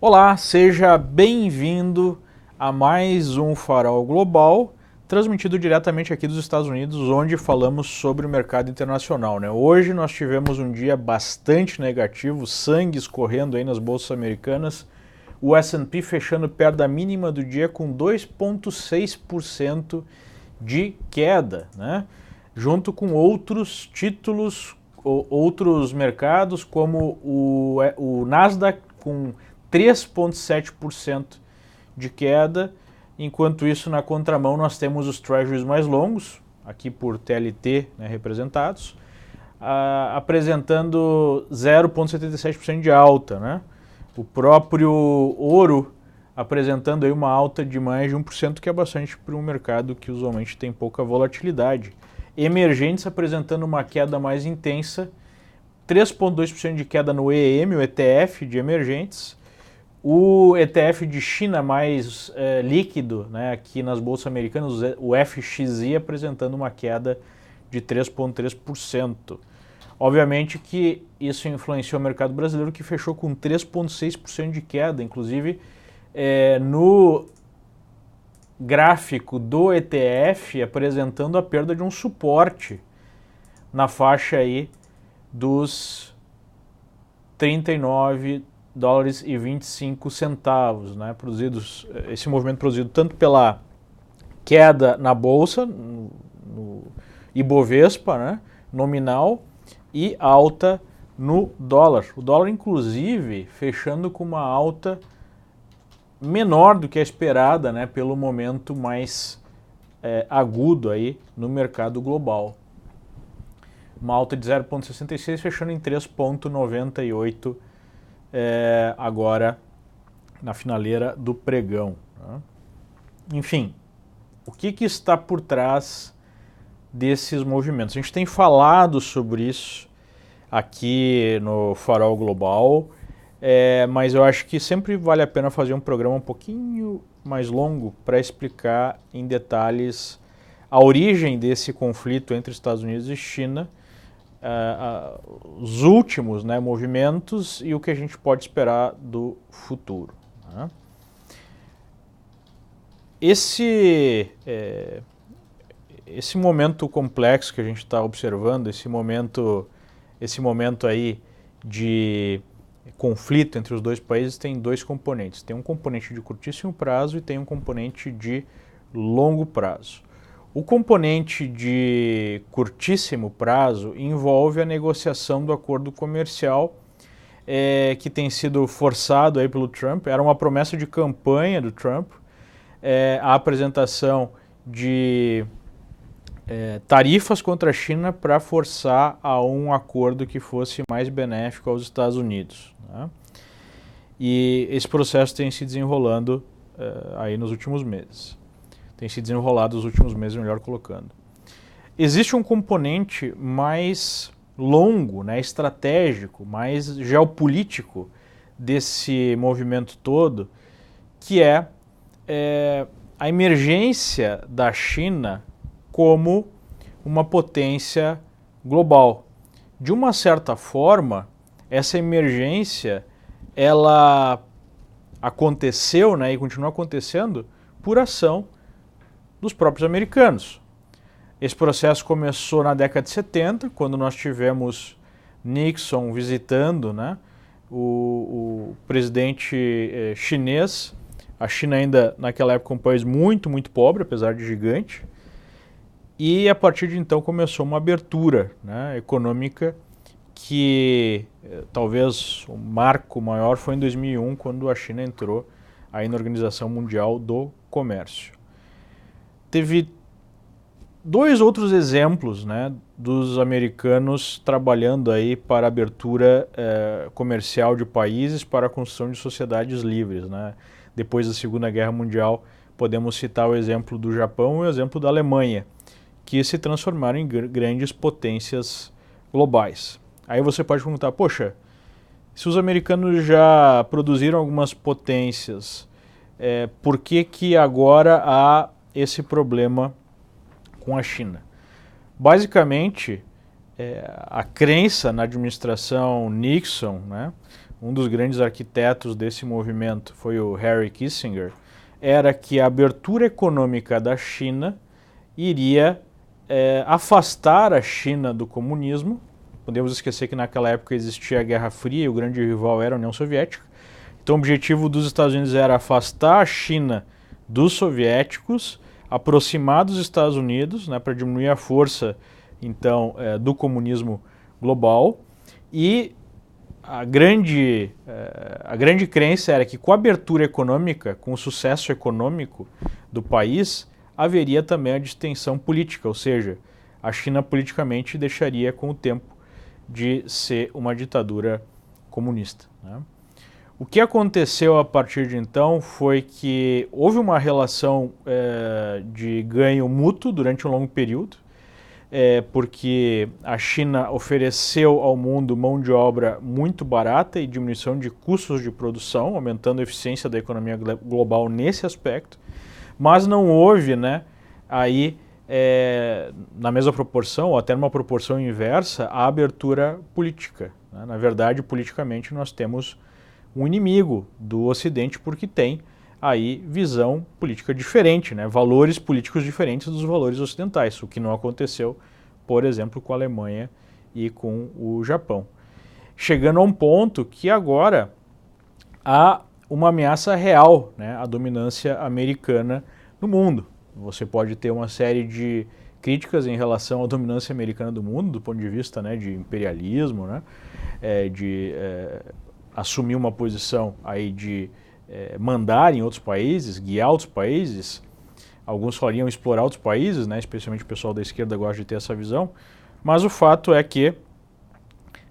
Olá, seja bem-vindo a mais um Farol Global, transmitido diretamente aqui dos Estados Unidos, onde falamos sobre o mercado internacional, né? Hoje nós tivemos um dia bastante negativo, sangue escorrendo aí nas bolsas americanas, o S&P fechando perto da mínima do dia com 2,6% de queda, né? Junto com outros títulos, outros mercados, como o Nasdaq com 3,7% de queda. Enquanto isso, na contramão, nós temos os treasuries mais longos, aqui por TLT, né, representados, apresentando 0,77% de alta, né? O próprio ouro apresentando aí uma alta de mais de 1%, que é bastante para um mercado que usualmente tem pouca volatilidade. Emergentes apresentando uma queda mais intensa, 3,2% de queda no EM, o ETF de emergentes. O ETF de China mais líquido, né, aqui nas bolsas americanas, o FXI, apresentando uma queda de 3,3%. Obviamente que isso influenciou o mercado brasileiro, que fechou com 3,6% de queda. Inclusive, no gráfico do ETF, apresentando a perda de um suporte na faixa aí dos 39 dólares e 25 centavos, né, produzidos, esse movimento produzido tanto pela queda na bolsa, no Ibovespa, né, nominal, e alta no dólar. O dólar, inclusive, fechando com uma alta menor do que a esperada, né, pelo momento mais agudo aí no mercado global. Uma alta de 0,66, fechando em 3,98 agora na finaleira do pregão. Né? Enfim, o que está por trás desses movimentos? A gente tem falado sobre isso aqui no Farol Global, mas eu acho que sempre vale a pena fazer um programa um pouquinho mais longo para explicar em detalhes a origem desse conflito entre Estados Unidos e China, os últimos, né, movimentos e o que a gente pode esperar do futuro. Né? Esse momento complexo que a gente está observando, esse momento aí de conflito entre os dois países, tem dois componentes. Tem um componente de curtíssimo prazo e tem um componente de longo prazo. O componente de curtíssimo prazo envolve a negociação do acordo comercial que tem sido forçado aí pelo Trump. Era uma promessa de campanha do Trump, a apresentação de tarifas contra a China para forçar a um acordo que fosse mais benéfico aos Estados Unidos. Né? E esse processo tem se desenrolando aí nos últimos meses. Tem se desenrolado nos últimos meses, melhor colocando. Existe um componente mais longo, né, estratégico, mais geopolítico desse movimento todo, que é a emergência da China como uma potência global. De uma certa forma, essa emergência ela aconteceu, né, e continua acontecendo por ação dos próprios americanos. Esse processo começou na década de 70, quando nós tivemos Nixon visitando, né, o presidente chinês. A China ainda naquela época um país muito, muito pobre, apesar de gigante. E a partir de então começou uma abertura, né, econômica que talvez o marco maior foi em 2001, quando a China entrou aí na Organização Mundial do Comércio. Teve dois outros exemplos, né, dos americanos trabalhando aí para a abertura comercial de países, para a construção de sociedades livres. Né? Depois da Segunda Guerra Mundial, podemos citar o exemplo do Japão e o exemplo da Alemanha, que se transformaram em grandes potências globais. Aí você pode perguntar, poxa, se os americanos já produziram algumas potências, por que agora há esse problema com a China? Basicamente, a crença na administração Nixon, né, um dos grandes arquitetos desse movimento foi o Henry Kissinger, era que a abertura econômica da China iria afastar a China do comunismo. Podemos esquecer que naquela época existia a Guerra Fria e o grande rival era a União Soviética. Então o objetivo dos Estados Unidos era afastar a China dos soviéticos, aproximar dos Estados Unidos, né, para diminuir a força então do comunismo global. E a grande crença era que com a abertura econômica, com o sucesso econômico do país, haveria também a distensão política, ou seja, a China politicamente deixaria com o tempo de ser uma ditadura comunista, né? O que aconteceu a partir de então foi que houve uma relação de ganho mútuo durante um longo período, porque a China ofereceu ao mundo mão de obra muito barata e diminuição de custos de produção, aumentando a eficiência da economia global nesse aspecto, mas não houve, né, aí, na mesma proporção, ou até numa proporção inversa, a abertura política, né? Na verdade, politicamente, nós temos um inimigo do Ocidente porque tem aí visão política diferente, né? Valores políticos diferentes dos valores ocidentais, o que não aconteceu, por exemplo, com a Alemanha e com o Japão. Chegando a um ponto que agora há uma ameaça real, né, à dominância americana no mundo. Você pode ter uma série de críticas em relação à dominância americana do mundo, do ponto de vista, né, de imperialismo, né, de assumir uma posição aí de mandar em outros países, guiar outros países. Alguns fariam explorar outros países, né, especialmente o pessoal da esquerda gosta de ter essa visão, mas o fato é que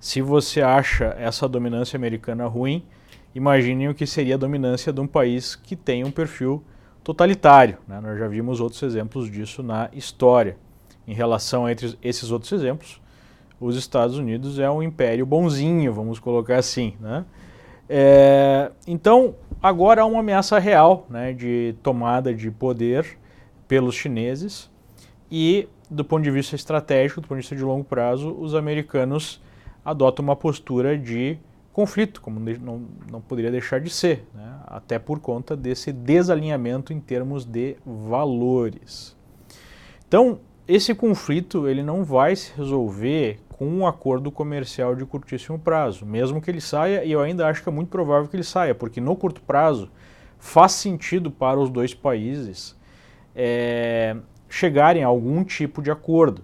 se você acha essa dominância americana ruim, imaginem o que seria a dominância de um país que tem um perfil totalitário, né? Nós já vimos outros exemplos disso na história. Em relação a esses outros exemplos, os Estados Unidos é um império bonzinho, vamos colocar assim, né? Então, agora há uma ameaça real, né, de tomada de poder pelos chineses e, do ponto de vista estratégico, do ponto de vista de longo prazo, os americanos adotam uma postura de conflito, como não poderia deixar de ser, né? Até por conta desse desalinhamento em termos de valores. Então, esse conflito ele não vai se resolver com um acordo comercial de curtíssimo prazo, mesmo que ele saia, e eu ainda acho que é muito provável que ele saia, porque no curto prazo faz sentido para os dois países chegarem a algum tipo de acordo,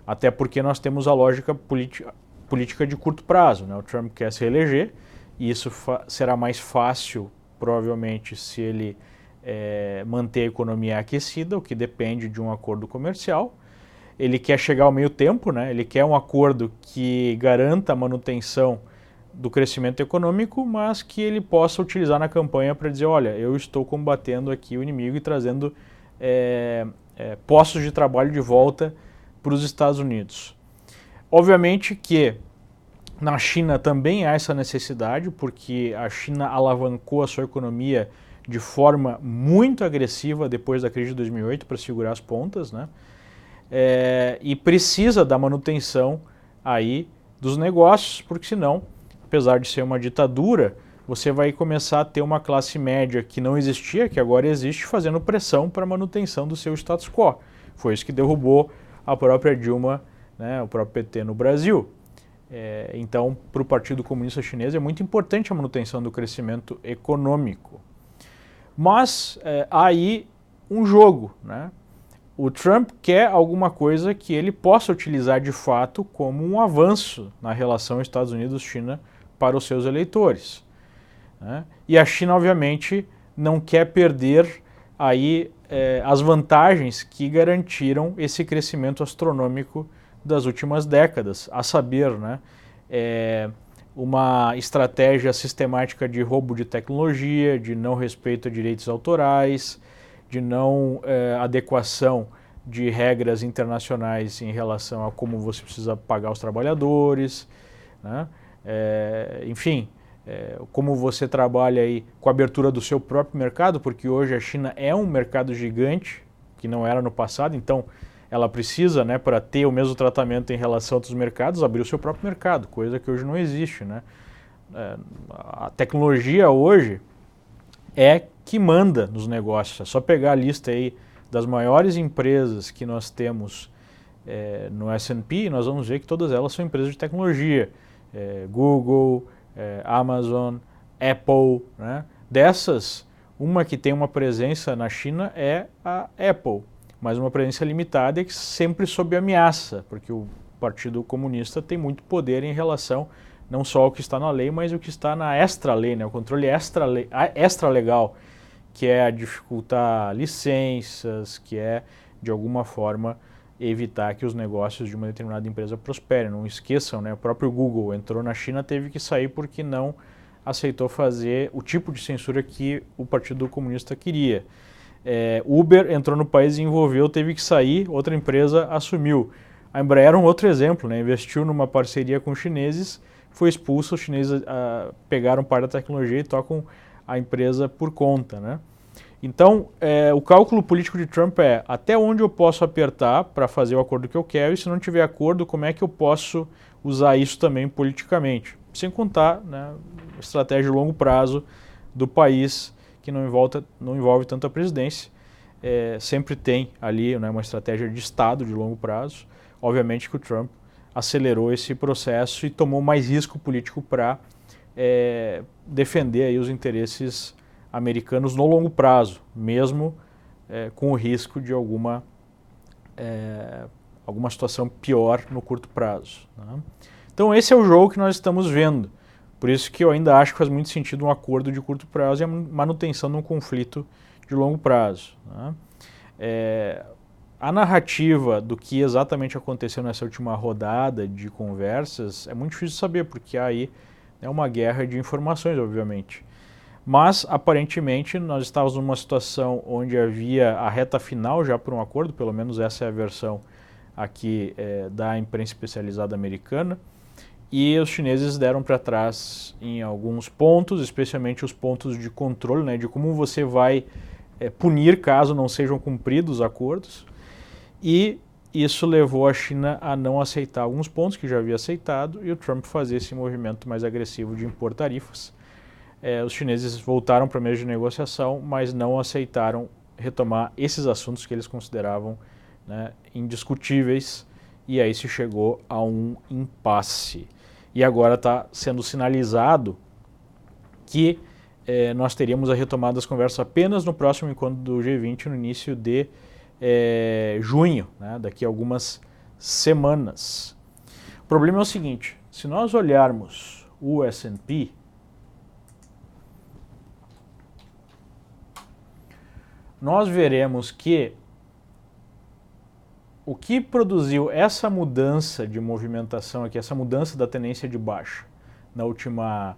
até porque nós temos a lógica política de curto prazo, né? O Trump quer se reeleger e isso será mais fácil, provavelmente, se ele manter a economia aquecida, o que depende de um acordo comercial. Ele quer chegar ao meio tempo, né? Ele quer um acordo que garanta a manutenção do crescimento econômico, mas que ele possa utilizar na campanha para dizer, olha, eu estou combatendo aqui o inimigo e trazendo postos de trabalho de volta para os Estados Unidos. Obviamente que na China também há essa necessidade, porque a China alavancou a sua economia de forma muito agressiva depois da crise de 2008 para segurar as pontas, né? E precisa da manutenção aí dos negócios, porque senão, apesar de ser uma ditadura, você vai começar a ter uma classe média que não existia, que agora existe, fazendo pressão para a manutenção do seu status quo. Foi isso que derrubou a própria Dilma, né, o próprio PT no Brasil. Então, para o Partido Comunista Chinês é muito importante a manutenção do crescimento econômico. Mas há aí um jogo, né? O Trump quer alguma coisa que ele possa utilizar de fato como um avanço na relação Estados Unidos-China para os seus eleitores, né? E a China, obviamente, não quer perder aí as vantagens que garantiram esse crescimento astronômico das últimas décadas, a saber, né, uma estratégia sistemática de roubo de tecnologia, de não respeito a direitos autorais, de não adequação de regras internacionais em relação a como você precisa pagar os trabalhadores, né? Enfim, como você trabalha aí com a abertura do seu próprio mercado, porque hoje a China é um mercado gigante, que não era no passado, então ela precisa, né, para ter o mesmo tratamento em relação a outros mercados, abrir o seu próprio mercado, coisa que hoje não existe, né? A tecnologia hoje é que manda nos negócios. É só pegar a lista aí das maiores empresas que nós temos no S&P, nós vamos ver que todas elas são empresas de tecnologia. Google, Amazon, Apple, né? Dessas, uma que tem uma presença na China é a Apple, mas uma presença limitada e que sempre sob ameaça, porque o Partido Comunista tem muito poder em relação não só ao que está na lei, mas o que está na extra-lei, né? O controle extra-legal, que é dificultar licenças, que é, de alguma forma, evitar que os negócios de uma determinada empresa prosperem. Não esqueçam, né? O próprio Google entrou na China, teve que sair porque não aceitou fazer o tipo de censura que o Partido Comunista queria. Uber entrou no país e envolveu, teve que sair, outra empresa assumiu. A Embraer é um outro exemplo, né? Investiu numa parceria com os chineses, foi expulso, os chineses pegaram parte da tecnologia e tocam a empresa por conta, né? Então, o cálculo político de Trump é até onde eu posso apertar para fazer o acordo que eu quero, e se não tiver acordo, como é que eu posso usar isso também politicamente? Sem contar, né, a estratégia de longo prazo do país, que não envolve tanto a presidência. Sempre tem ali, né, uma estratégia de Estado de longo prazo. Obviamente que o Trump acelerou esse processo e tomou mais risco político para defender aí os interesses americanos no longo prazo, mesmo com o risco de alguma situação pior no curto prazo, né? Então esse é o jogo que nós estamos vendo. Por isso que eu ainda acho que faz muito sentido um acordo de curto prazo e a manutenção de um conflito de longo prazo, né? A narrativa do que exatamente aconteceu nessa última rodada de conversas é muito difícil de saber, porque aí é uma guerra de informações, obviamente. Mas, aparentemente, nós estávamos numa situação onde havia a reta final já por um acordo, pelo menos essa é a versão aqui da imprensa especializada americana, e os chineses deram para trás em alguns pontos, especialmente os pontos de controle, né, de como você vai punir caso não sejam cumpridos os acordos, e isso levou a China a não aceitar alguns pontos que já havia aceitado e o Trump fazer esse movimento mais agressivo de impor tarifas. Os chineses voltaram para a mesa de negociação, mas não aceitaram retomar esses assuntos que eles consideravam, né, indiscutíveis, e aí se chegou a um impasse. E agora está sendo sinalizado que nós teríamos a retomada das conversas apenas no próximo encontro do G20, no início de junho, né, daqui a algumas semanas. O problema é o seguinte: se nós olharmos o S&P, nós veremos que o que produziu essa mudança de movimentação aqui, essa mudança da tendência de baixa na última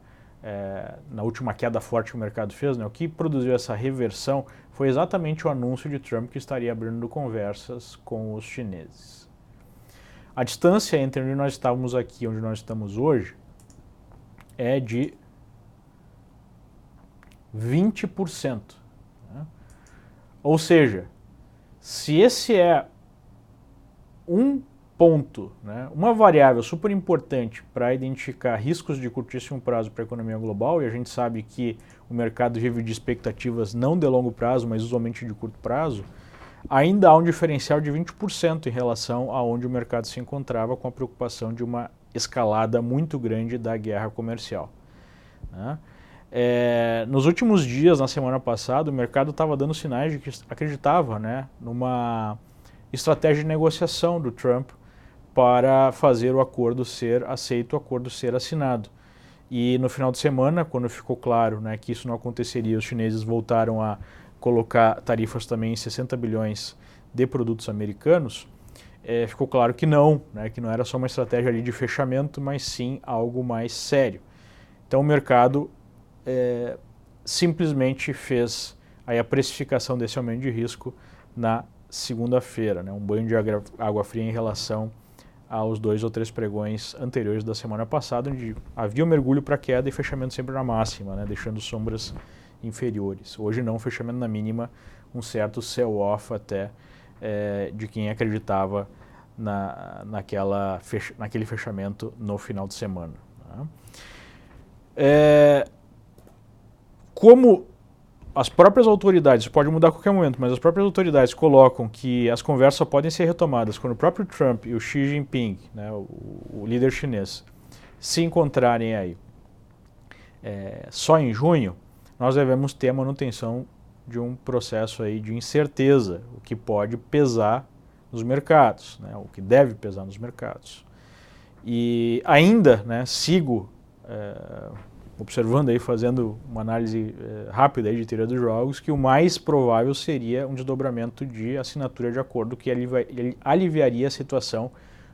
queda forte que o mercado fez, né, o que produziu essa reversão foi exatamente o anúncio de Trump que estaria abrindo conversas com os chineses. A distância entre onde nós estávamos aqui e onde nós estamos hoje é de 20%. Né? Ou seja, se esse é um ponto, né, uma variável super importante para identificar riscos de curtíssimo prazo para a economia global, e a gente sabe que o mercado vive de expectativas não de longo prazo, mas usualmente de curto prazo, ainda há um diferencial de 20% em relação a onde o mercado se encontrava com a preocupação de uma escalada muito grande da guerra comercial, né? Nos últimos dias, na semana passada, o mercado estava dando sinais de que acreditava, né, numa estratégia de negociação do Trump para fazer o acordo ser aceito, o acordo ser assinado. E no final de semana, quando ficou claro, né, que isso não aconteceria, os chineses voltaram a colocar tarifas também em 60 bilhões de produtos americanos, ficou claro que não, né, que não era só uma estratégia ali de fechamento, mas sim algo mais sério. Então o mercado simplesmente fez aí a precificação desse aumento de risco na segunda-feira, né, um banho de água fria em relação aos 2 ou 3 pregões anteriores da semana passada, onde havia um mergulho para queda e fechamento sempre na máxima, né, deixando sombras inferiores. Hoje não, fechamento na mínima, um certo sell-off até de quem acreditava naquele, 'naquele fechamento no final de semana. fechamento no final de semana. Né? Como as próprias autoridades, pode mudar a qualquer momento, mas as próprias autoridades colocam que as conversas só podem ser retomadas quando o próprio Trump e o Xi Jinping, né, o líder chinês, se encontrarem aí só em junho, nós devemos ter a manutenção de um processo aí de incerteza, o que pode pesar nos mercados, né, o que deve pesar nos mercados. E ainda, né, sigo observando aí, fazendo uma análise rápida aí de teoria dos jogos, que o mais provável seria um desdobramento de assinatura de acordo que aliviaria a situação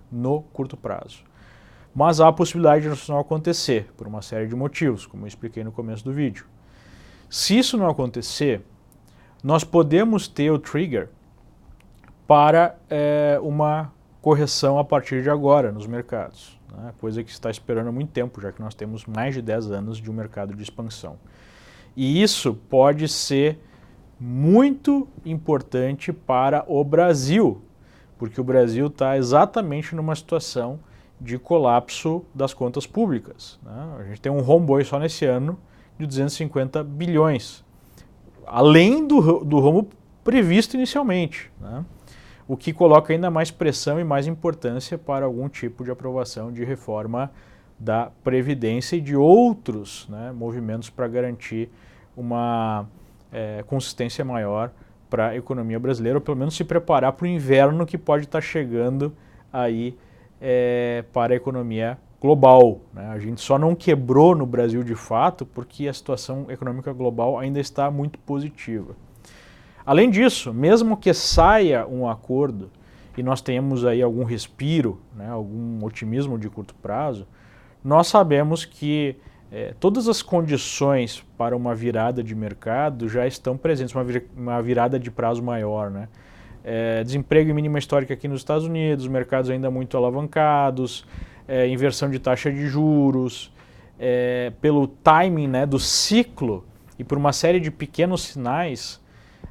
no curto prazo. Mas há a possibilidade de isso não acontecer, por uma série de motivos, como eu expliquei no começo do vídeo. Se isso não acontecer, nós podemos ter o trigger para uma correção a partir de agora nos mercados. Coisa que se está esperando há muito tempo, já que nós temos mais de 10 anos de um mercado de expansão. E isso pode ser muito importante para o Brasil, porque o Brasil está exatamente numa situação de colapso das contas públicas. A gente tem um homebody só nesse ano de 250 bilhões, além do rombo previsto inicialmente, o que coloca ainda mais pressão e mais importância para algum tipo de aprovação de reforma da Previdência e de outros movimentos para garantir uma consistência maior para a economia brasileira, ou pelo menos se preparar para o inverno que pode estar chegando aí para a economia global. A gente só não quebrou no Brasil de fato porque a situação econômica global ainda está muito positiva. Além disso, mesmo que saia um acordo e nós tenhamos aí algum respiro, algum otimismo de curto prazo, nós sabemos que todas as condições para uma virada de mercado já estão presentes, uma virada de prazo maior. Desemprego em mínima histórica aqui nos Estados Unidos, mercados ainda muito alavancados, inversão de taxa de juros, pelo timing do ciclo e por uma série de pequenos sinais.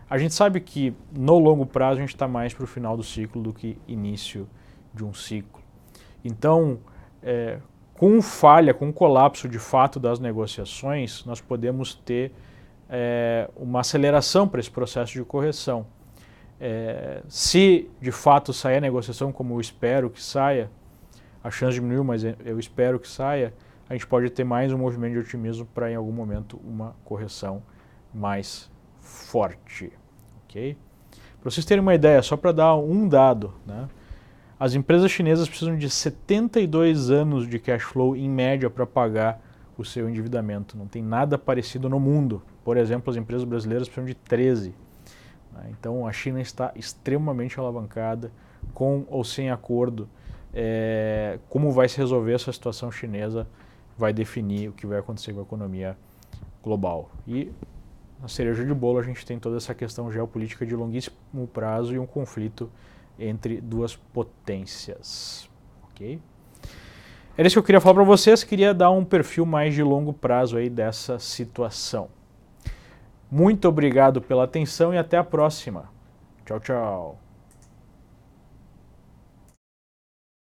A gente sabe que no longo prazo a gente está mais para o final do ciclo do que início de um ciclo. Então, com falha, com colapso de fato das negociações, nós podemos ter uma aceleração para esse processo de correção. Se de fato sair a negociação, como eu espero que saia, a chance diminuiu, mas eu espero que saia, a gente pode ter mais um movimento de otimismo para em algum momento uma correção mais forte, ok? Para vocês terem uma ideia, só para dar um dado, as empresas chinesas precisam de 72 anos de cash flow em média para pagar o seu endividamento. Não tem nada parecido no mundo. Por exemplo, as empresas brasileiras precisam de 13. Então a China está extremamente alavancada, com ou sem acordo. Como vai se resolver essa situação chinesa vai definir o que vai acontecer com a economia global. E na cereja de bolo a gente tem toda essa questão geopolítica de longuíssimo prazo e um conflito entre duas potências. Ok? Era isso que eu queria falar para vocês, queria dar um perfil mais de longo prazo aí dessa situação. Muito obrigado pela atenção e até a próxima. Tchau, tchau.